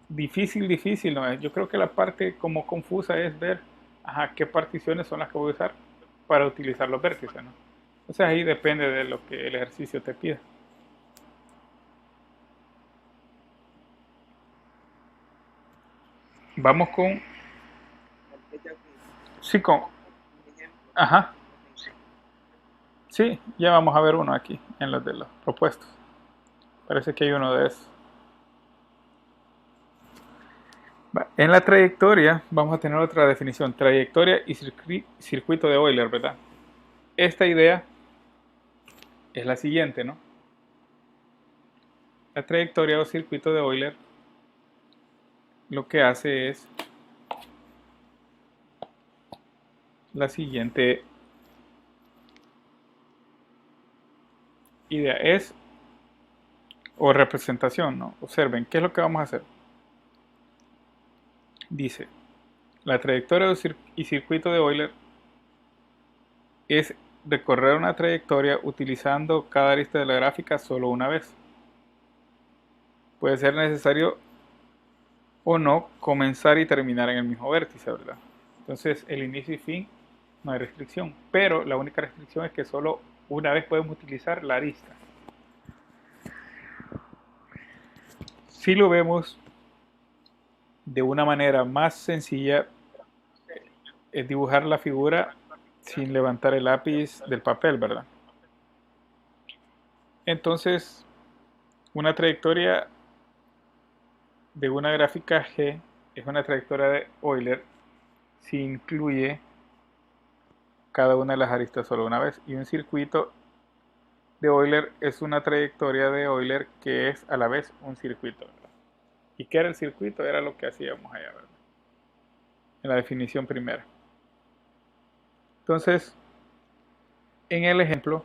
difícil no es. Yo creo que la parte como confusa es ver, qué particiones son las que voy a usar para utilizar los vértices, ¿no? Entonces ahí depende de lo que el ejercicio te pida. Vamos con... Sí, Ajá. Sí, ya vamos a ver uno aquí en los de los propuestos. Parece que hay uno de esos. En la trayectoria vamos a tener otra definición, trayectoria y circuito de Euler, ¿verdad? Esta idea es la siguiente, ¿no? La trayectoria o circuito de Euler lo que hace es la siguiente idea, es o representación, ¿no? Observen, ¿qué es lo que vamos a hacer? Dice, la trayectoria y circuito de Euler es recorrer una trayectoria utilizando cada arista de la gráfica solo una vez. Puede ser necesario o no comenzar y terminar en el mismo vértice, ¿verdad? Entonces, el inicio y fin no hay restricción, pero la única restricción es que solo una vez podemos utilizar la arista. Si lo vemos de una manera más sencilla, es dibujar la figura sin levantar el lápiz del papel, ¿verdad? Entonces, una trayectoria de una gráfica G es una trayectoria de Euler si incluye cada una de las aristas solo una vez, y un circuito de Euler es una trayectoria de Euler que es a la vez un circuito, ¿verdad? ¿Y qué era el circuito? Era lo que hacíamos allá, ¿verdad? En la definición primera. Entonces, en el ejemplo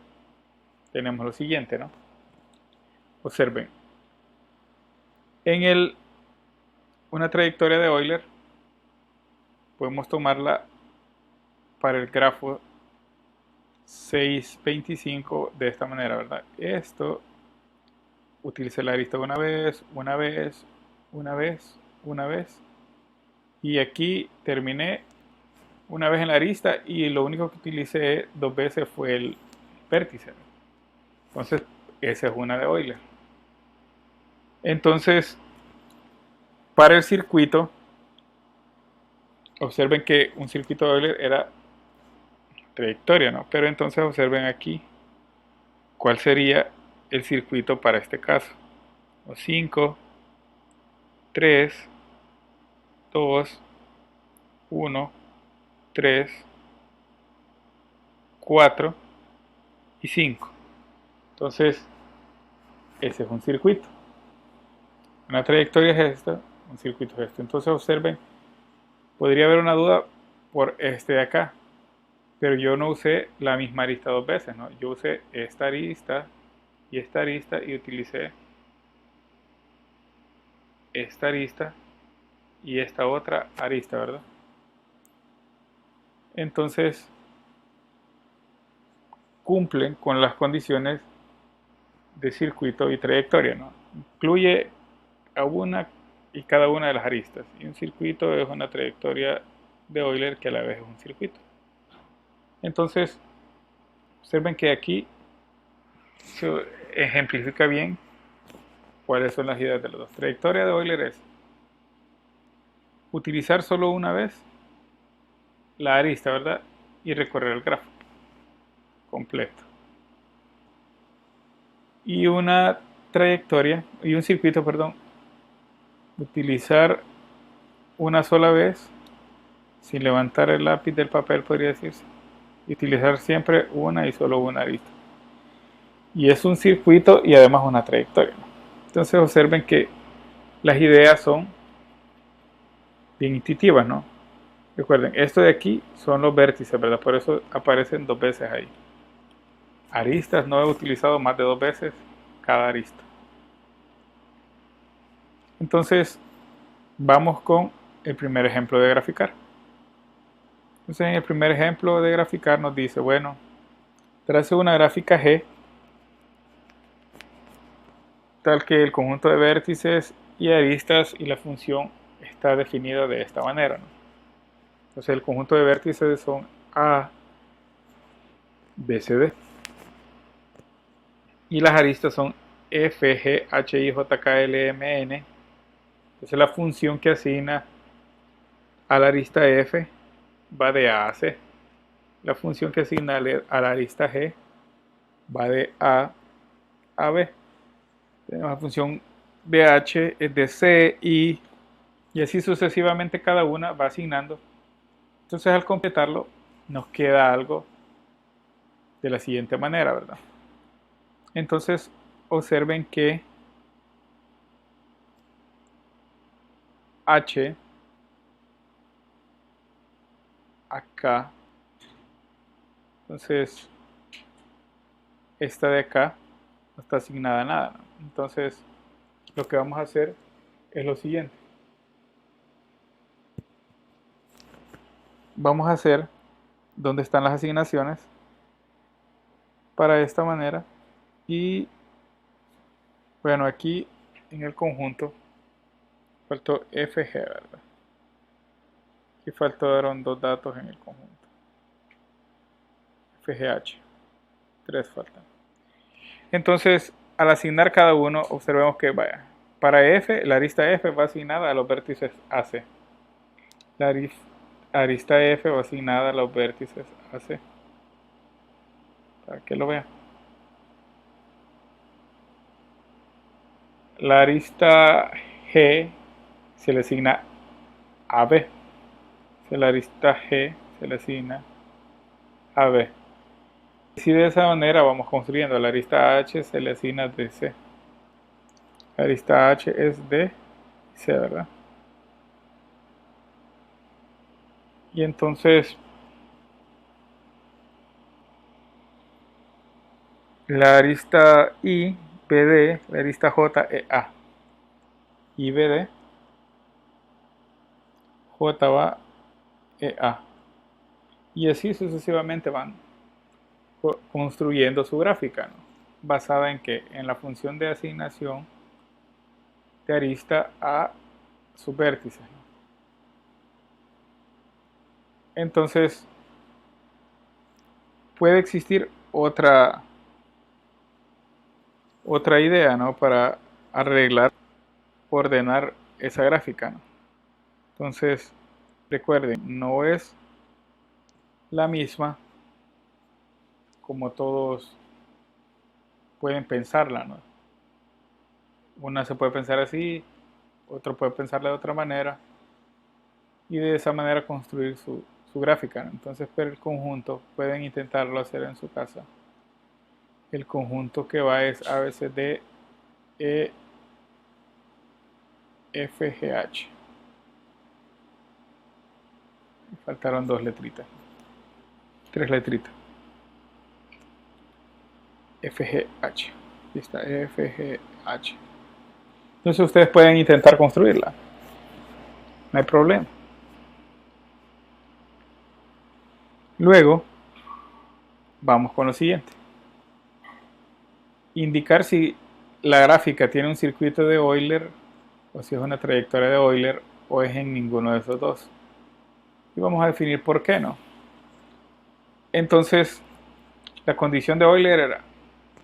tenemos lo siguiente, ¿no? Observen, en una trayectoria de Euler podemos tomarla para el grafo 625 de esta manera, ¿verdad? Esto, utilicé la arista una vez, una vez, una vez, una vez, y aquí terminé una vez en la arista y lo único que utilicé dos veces fue el vértice. Entonces, esa es una de Euler. Entonces, para el circuito, observen que un circuito de Euler era trayectoria, ¿no? Pero entonces observen aquí cuál sería el circuito para este caso. 5, 3, 2, 1, 3, 4 y 5. Entonces, ese es un circuito. Una trayectoria es esta, un circuito es este. Entonces observen, podría haber una duda por este de acá, pero yo no usé la misma arista dos veces, ¿no? Yo usé esta arista y utilicé esta arista y esta otra arista, ¿verdad? Entonces cumplen con las condiciones de circuito y trayectoria, ¿no? Incluye a una y cada una de las aristas, y un circuito es una trayectoria de Euler que a la vez es un circuito. Entonces observen que aquí se ejemplifica bien cuáles son las ideas de los dos. Trayectoria de Euler es utilizar solo una vez la arista, ¿verdad? Y recorrer el grafo completo. Y una trayectoria, y un circuito, perdón, utilizar una sola vez, sin levantar el lápiz del papel, podría decirse, y utilizar siempre una y solo una arista. Y es un circuito y además una trayectoria, ¿no? Entonces observen que las ideas son bien intuitivas, ¿no? Recuerden, esto de aquí son los vértices, ¿verdad? Por eso aparecen dos veces ahí. Aristas no he utilizado más de dos veces cada arista. Entonces, vamos con el primer ejemplo de graficar. Entonces, en el primer ejemplo de graficar nos dice, bueno, trace una gráfica G tal que el conjunto de vértices y aristas y la función está definida de esta manera, ¿no? Entonces el conjunto de vértices son A, B, C, D. Y las aristas son F, G, H, I, J, K, L, M, N. Entonces la función que asigna a la arista F va de A a C. La función que asigna a la arista G va de A a B. Tenemos la función BH es de C, y así sucesivamente cada una va asignando. Entonces al completarlo nos queda algo de la siguiente manera, ¿verdad? Entonces observen que H acá, entonces esta de acá no está asignada a nada, ¿no? Entonces lo que vamos a hacer es lo siguiente. Vamos a hacer donde están las asignaciones para esta manera, y bueno, aquí en el conjunto faltó FG, ¿verdad? Aquí faltaron dos datos en el conjunto. FGH, tres faltan. Entonces, al asignar cada uno, observemos que vaya. Para F, la arista F va asignada a los vértices AC. La arista F va asignada a los vértices AC. Para que lo vean. La arista G se le asigna a B. La arista G se le asigna a B. Si de esa manera vamos construyendo, la arista H se le asigna de C. La arista H es de C, ¿verdad? Y entonces la arista I, BD, la arista J, EA. I, BD, J va EA. Y así sucesivamente van construyendo su gráfica, ¿no? Basada en que en la función de asignación de arista a sus vértices, ¿no? Entonces puede existir otra idea, ¿no? Para arreglar, ordenar esa gráfica, ¿no? Entonces recuerden, no es la misma como todos pueden pensarla, ¿no? Una se puede pensar así, otro puede pensarla de otra manera, y de esa manera construir su gráfica, ¿no? Entonces, pero el conjunto pueden intentarlo hacer en su casa. El conjunto que va es ABCD E FGH. Faltaron dos letritas, tres letritas. FGH. Aquí está, FGH. Entonces ustedes pueden intentar construirla. No hay problema. Luego, vamos con lo siguiente. Indicar si la gráfica tiene un circuito de Euler, o si es una trayectoria de Euler, o es en ninguno de esos dos. Y vamos a definir por qué no. Entonces, la condición de Euler era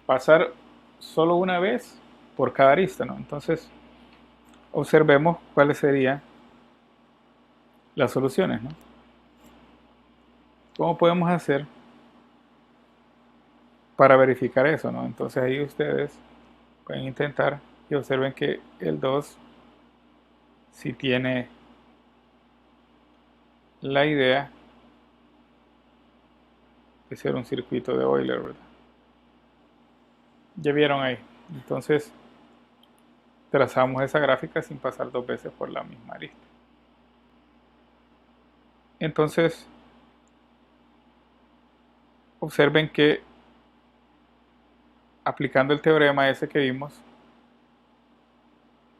pasar solo una vez por cada arista, ¿no? Entonces, observemos cuáles serían las soluciones, ¿no? ¿Cómo podemos hacer para verificar eso, ¿no? Entonces ahí ustedes pueden intentar y observen que el 2 sí tiene la idea de ser un circuito de Euler, ¿verdad? Ya vieron ahí. Entonces trazamos esa gráfica sin pasar dos veces por la misma arista. Entonces observen que aplicando el teorema ese que vimos,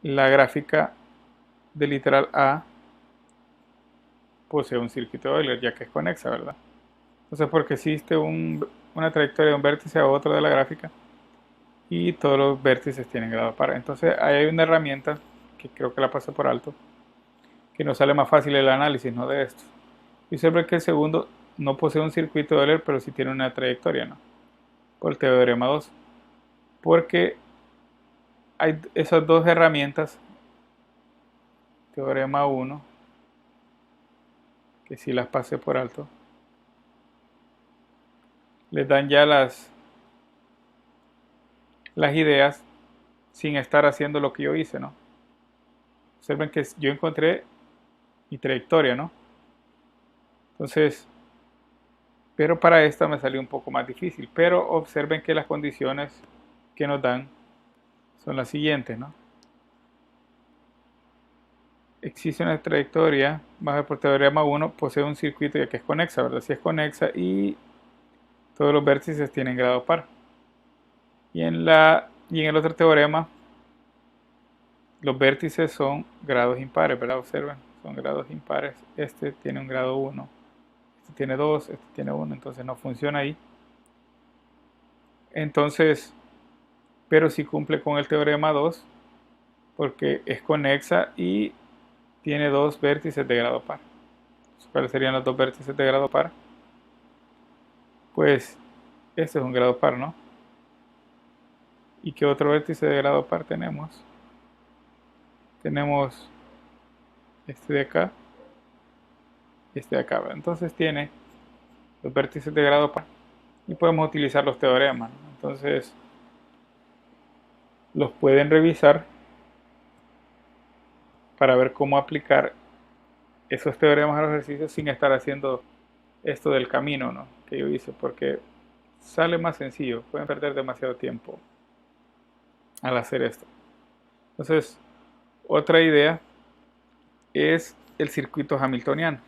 la gráfica del literal A posee un circuito de Euler, ya que es conexa, ¿verdad? Entonces, porque existe una trayectoria de un vértice a otro de la gráfica y todos los vértices tienen grado par. Entonces, ahí hay una herramienta que creo que la pasé por alto, que nos sale más fácil el análisis, ¿no? De esto. Y observen que el segundo no posee un circuito de Euler, pero sí tiene una trayectoria, ¿no? Por el teorema 2. Porque hay esas dos herramientas, teorema 1, que sí las pasé por alto, les dan ya las ideas sin estar haciendo lo que yo hice, ¿no? Observen que yo encontré mi trayectoria, ¿no? Entonces, pero para esta me salió un poco más difícil. Pero observen que las condiciones que nos dan son las siguientes, ¿no? Existe una trayectoria, bajo por teorema 1, posee un circuito ya que es conexa, ¿verdad? Si es conexa y todos los vértices tienen grado par. Y en el otro teorema, los vértices son grados impares, ¿verdad? Observen, son grados impares. Este tiene un grado 1, este tiene 2, este tiene 1, entonces no funciona ahí. Entonces, pero sí cumple con el teorema 2, porque es conexa y tiene dos vértices de grado par. ¿Cuáles serían los dos vértices de grado par? Pues este es un grado par, ¿no? ¿Y qué otro vértice de grado par tenemos? Tenemos este de acá y este de acá, ¿verdad? Entonces tiene los vértices de grado par y podemos utilizar los teoremas, ¿no? Entonces los pueden revisar para ver cómo aplicar esos teoremas a los ejercicios sin estar haciendo esto del camino, ¿no? Que yo hice, porque sale más sencillo, pueden perder demasiado tiempo al hacer esto. Entonces, otra idea es el circuito hamiltoniano.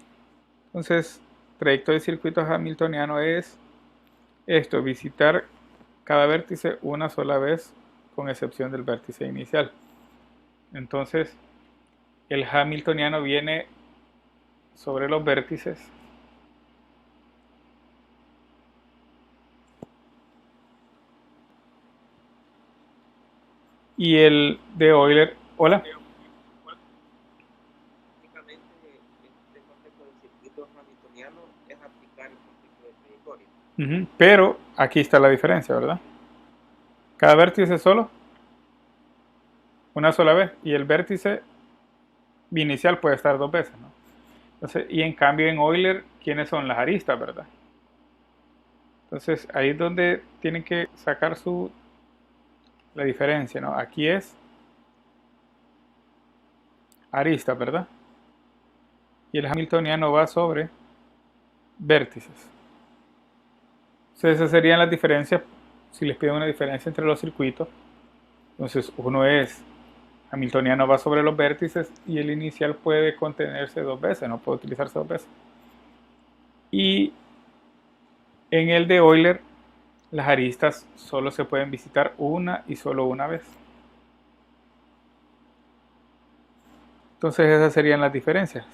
Entonces, trayectoria del circuito hamiltoniano es esto: visitar cada vértice una sola vez, con excepción del vértice inicial. Entonces, el hamiltoniano viene sobre los vértices y el de Euler. Hola. Básicamente, este concepto del circuito hamiltoniano es aplicar el concepto de trayectoria. Pero aquí está la diferencia, ¿verdad? Cada vértice solo, una sola vez, y el vértice inicial puede estar dos veces, ¿no? Entonces, y en cambio en Euler, ¿quiénes son las aristas, verdad? Entonces ahí es donde tienen que sacar la diferencia, ¿no? Aquí es arista, ¿verdad? Y el hamiltoniano va sobre vértices. Entonces esas serían las diferencias si les piden una diferencia entre los circuitos. Entonces uno es hamiltoniano, va sobre los vértices, y el inicial puede contenerse dos veces, no puede utilizarse dos veces. Y en el de Euler, las aristas solo se pueden visitar una y solo una vez. Entonces esas serían las diferencias.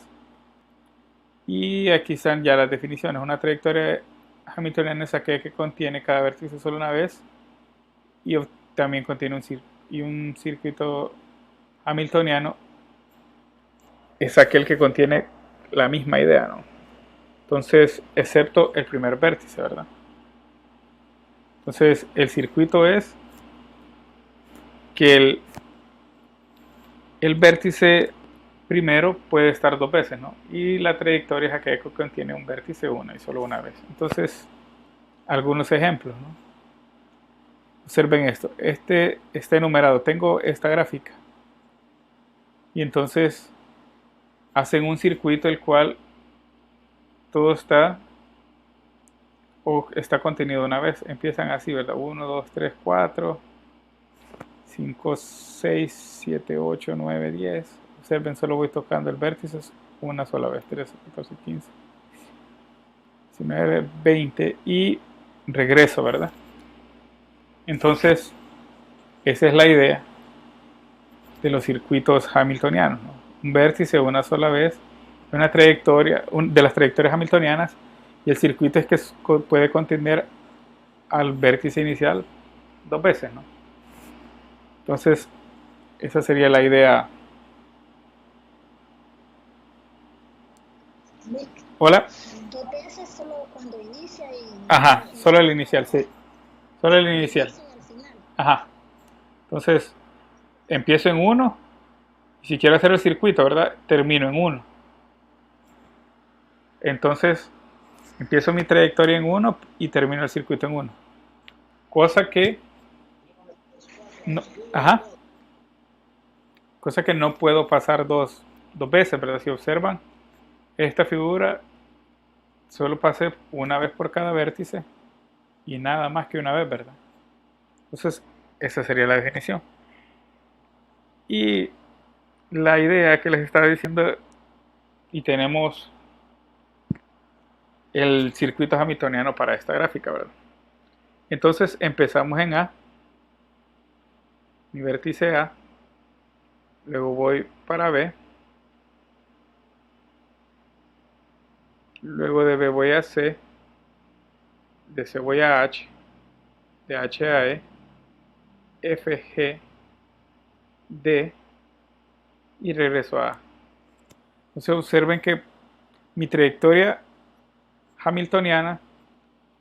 Y aquí están ya las definiciones. Una trayectoria hamiltoniana es aquella que contiene cada vértice solo una vez y también contiene un circuito hamiltoniano es aquel que contiene la misma idea, ¿no? Entonces, excepto el primer vértice, ¿verdad? Entonces, el circuito es que el vértice primero puede estar dos veces, ¿no? Y la trayectoria es aquella que contiene un vértice una y solo una vez. Entonces, algunos ejemplos, ¿no? Observen esto. Este está enumerado. Tengo esta gráfica. Y entonces hacen un circuito el cual todo está contenido una vez. Empiezan así, ¿verdad? 1, 2, 3, 4, 5, 6, 7, 8, 9, 10. Observen, solo voy tocando el vértice una sola vez. 13, 14, 15, 19, 20 y regreso, ¿verdad? Entonces, esa es la idea de los circuitos hamiltonianos, ¿no? Un vértice una sola vez, una trayectoria, de las trayectorias hamiltonianas, y el circuito es que puede contener al vértice inicial dos veces, ¿no? Entonces, esa sería la idea. Hola. Dos veces solo cuando inicia y... Ajá, solo el inicial, sí. Solo el inicial. Ajá. Entonces, empiezo en 1 y si quiero hacer el circuito, ¿verdad? Termino en 1. Entonces, empiezo mi trayectoria en 1 y termino el circuito en 1. Cosa que... No, ajá. cosa que no puedo pasar dos veces, ¿verdad? Si observan, esta figura solo pasé una vez por cada vértice y nada más que una vez, ¿verdad? Entonces, esa sería la definición. Y la idea que les estaba diciendo, y tenemos el circuito hamiltoniano para esta gráfica, ¿verdad? Entonces empezamos en A, mi vértice A, luego voy para B, luego de B voy a C, de C voy a H, de H a E, F, G, D y regreso a A. Entonces observen que mi trayectoria hamiltoniana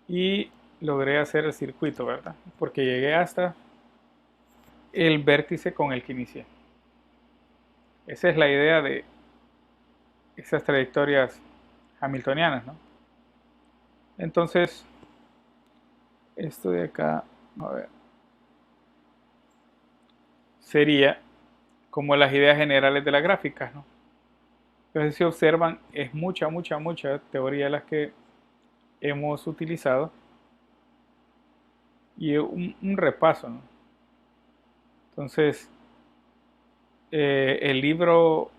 y logré hacer el circuito, ¿verdad? Porque llegué hasta el vértice con el que inicié. Esa es la idea de esas trayectorias hamiltonianas, ¿no? Entonces, esto de acá, a ver, sería como las ideas generales de las gráficas, ¿no? Entonces, si observan, es mucha teoría las que hemos utilizado y un repaso, ¿no? Entonces, el libro